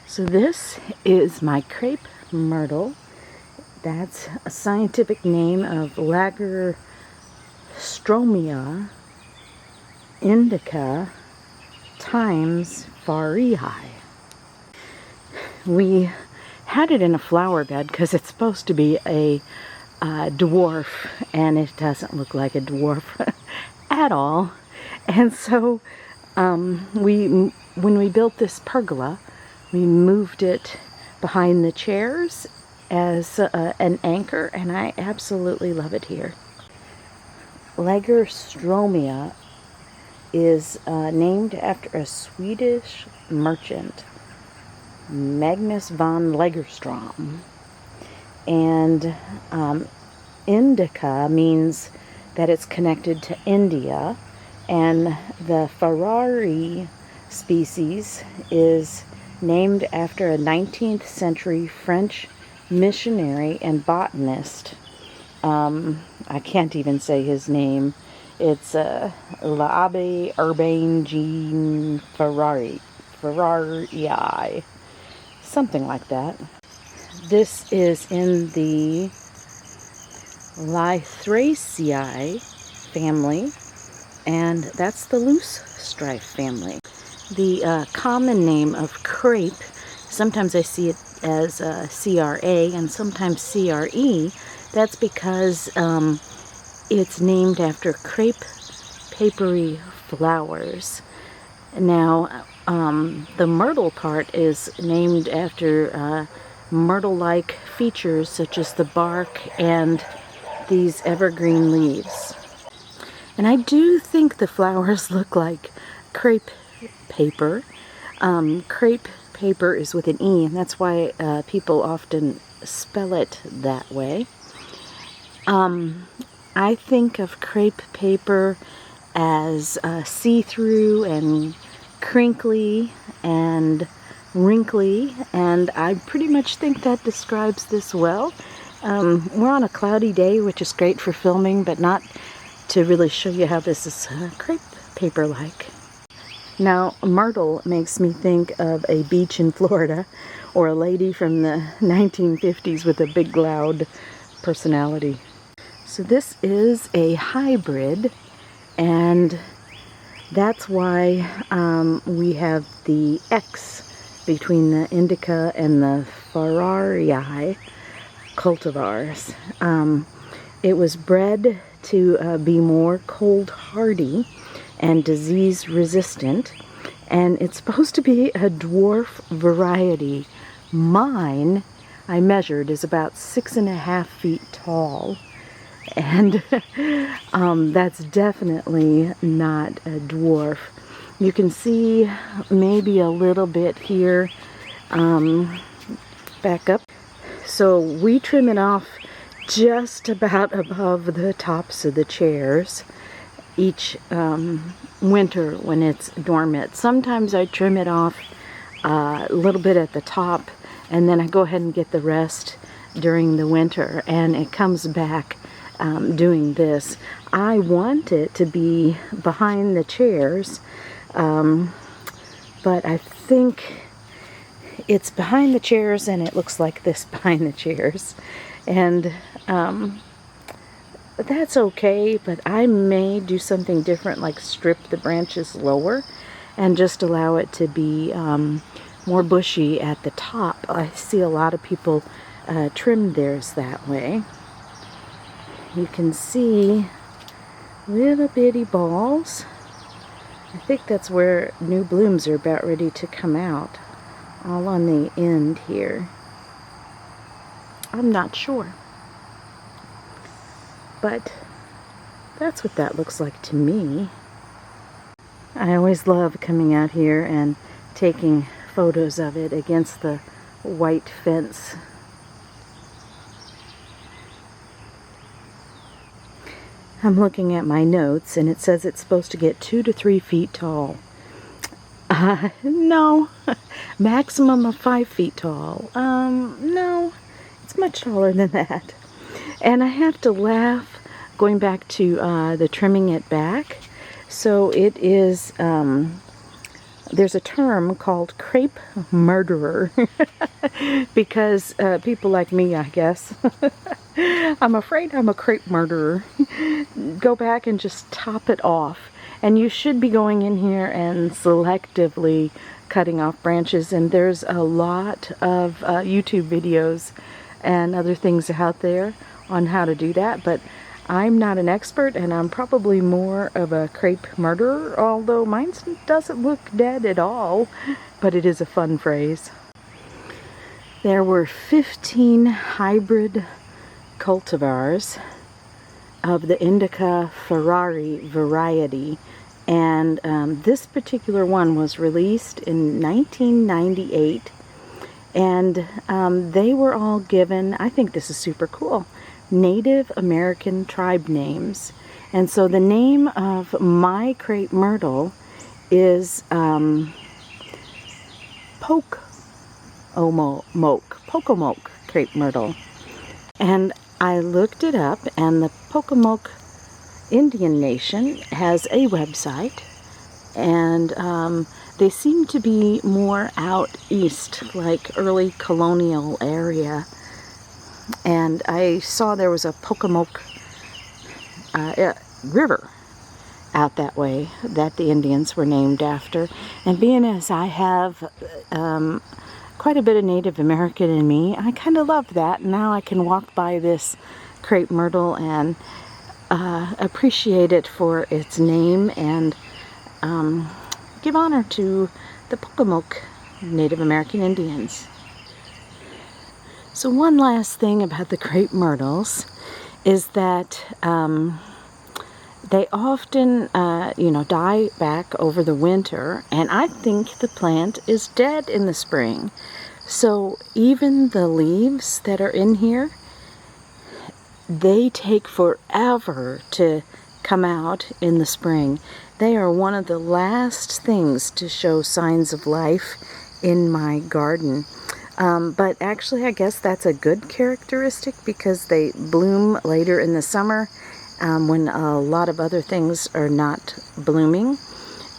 So this is my Crape Myrtle. That's a scientific name of Lagerstroemia indica times fauriei. We had it in a flower bed because it's supposed to be a dwarf, and it doesn't look like a dwarf at all. And so when we built this pergola, we moved it behind the chairs as an anchor, and I absolutely love it here. Lagerstroemia is named after a Swedish merchant, Magnus von Lagerström. And indica means that it's connected to India, and the fauriei species is named after a 19th century French missionary and botanist. I can't even say his name. It's l'Abbé Urbain Jean Fauriei, something like that. This is in the Lagerstroemia family, and that's the loose strife family. The common name of crape, sometimes I see it as CRA and sometimes CRE. That's because it's named after crepe papery flowers. Now, the myrtle part is named after myrtle-like features such as the bark and these evergreen leaves. And I do think the flowers look like crepe paper. Crepe paper is with an E, and that's why people often spell it that way. I think of crepe paper as see-through and crinkly and wrinkly, and I pretty much think that describes this well. We're on a cloudy day, which is great for filming, but not to really show you how this is crepe paper-like. Now, myrtle makes me think of a beach in Florida or a lady from the 1950s with a big, loud personality. So this is a hybrid, and that's why we have the X between the indica and the fauriei cultivars. It was bred to be more cold hardy and disease resistant, and it's supposed to be a dwarf variety. Mine, I measured, is about 6.5 feet tall, and that's definitely not a dwarf. You can see maybe a little bit here, back up. So we trim it off just about above the tops of the chairs each winter when it's dormant. Sometimes I trim it off a little bit at the top, and then I go ahead and get the rest during the winter, and it comes back doing this. I want it to be behind the chairs, but I think it's behind the chairs, and it looks like this behind the chairs, and that's okay, but I may do something different, like strip the branches lower and just allow it to be more bushy at the top. I see a lot of people trim theirs that way. You can see little bitty balls. I think that's where new blooms are about ready to come out, all on the end here. I'm not sure, but that's what that looks like to me. I always love coming out here and taking photos of it against the white fence. I'm looking at my notes, and it says it's supposed to get 2 to 3 feet tall. No, maximum of 5 feet tall. No, it's much taller than that. And I have to laugh, going back to the trimming it back. So it is there's a term called crape murderer because people like me, I guess, I'm afraid I'm a crape murderer, go back and just top it off. And you should be going in here and selectively cutting off branches, and there's a lot of YouTube videos and other things out there on how to do that, but I'm not an expert, and I'm probably more of a crape murderer, although mine doesn't look dead at all, but it is a fun phrase. There were 15 hybrid cultivars of the indica fauriei variety, and this particular one was released in 1998, and they were all given, I think this is super cool, Native American tribe names. And so the name of my Crape Myrtle is Pocomoke Crape Myrtle. And I looked it up, and the Pocomoke Indian Nation has a website, and they seem to be more out east, like early colonial area. And I saw there was a Pocomoke river out that way that the Indians were named after. And being as I have quite a bit of Native American in me, I kind of love that. Now I can walk by this Crape Myrtle and appreciate it for its name, and give honor to the Pocomoke Native American Indians. So one last thing about the Crape Myrtles is that they often, die back over the winter, and I think the plant is dead in the spring. So even the leaves that are in here, they take forever to come out in the spring. They are one of the last things to show signs of life in my garden. But actually, I guess that's a good characteristic because they bloom later in the summer when a lot of other things are not blooming.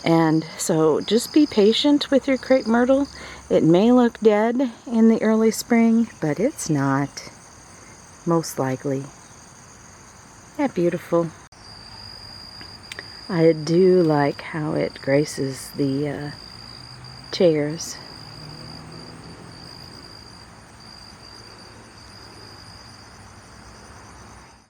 And so just be patient with your Crape Myrtle. It may look dead in the early spring, but it's not, most likely. Isn't that beautiful? I do like how it graces the chairs.